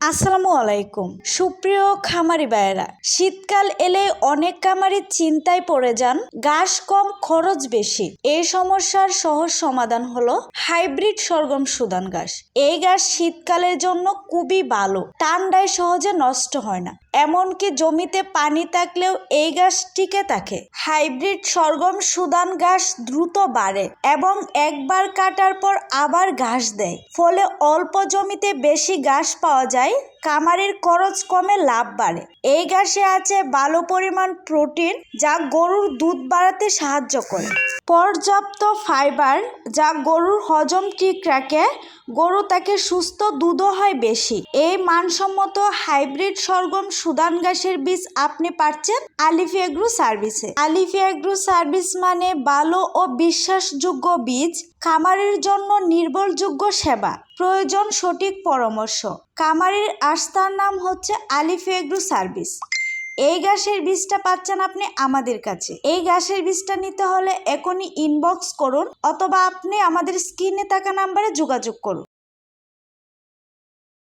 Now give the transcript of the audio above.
আসসালামু আলাইকুম সুপ্রিয় খামারি ভাইয়েরা, শীতকাল এলে অনেক খামারি চিন্তায় পড়ে যান। ঘাস কম, খরচ বেশি। এই সমস্যার সহজ সমাধান হলো হাইব্রিড সরগম সুদান ঘাস। এই ঘাস শীতকালের জন্য খুবই ভালো, ঠান্ডায় সহজে নষ্ট হয় না, এমনকি জমিতে পানি থাকলেও এই ঘাস টিকে থাকে। হাইব্রিড সরগম সুদান ঘাস দ্রুত বাড়ে এবং একবার কাটার পর আবার ঘাস দেয়, ফলে অল্প জমিতে বেশি ঘাস পাওয়া যায়। খামারের খরচ কমে, লাভ বাড়ে। এই ঘাসে আছে ভালো পরিমাণ প্রোটিন, যা গরুর দুধ বাড়াতে সাহায্য করে। পর্যাপ্ত ফাইবার, যা গরুর হজম ঠিক রাখে, গরু তাকে সুস্থ, দুধও হয় বেশি। এই মানসম্মত হাইব্রিড সরগম সুদান ঘাসের বীজ আপনি পাচ্ছেন আলিফি এগ্রো সার্ভিসে। আলিফি এগ্রো সার্ভিস মানে ভালো ও বিশ্বাসযোগ্য বীজ, খামারের জন্য নির্ভরযোগ্য সেবা, প্রয়োজন সঠিক পরামর্শ। খামারের আস্থার নাম হচ্ছে আলিফি এগ্রো সার্ভিস। এই ঘাসের বীজটা পাচ্ছেন আপনি আমাদের কাছে। এই ঘাসের বীজটা নিতে হলে এখনই ইনবক্স করুন অথবা আপনি আমাদের স্ক্রিনে থাকা নাম্বারে যোগাযোগ করুন।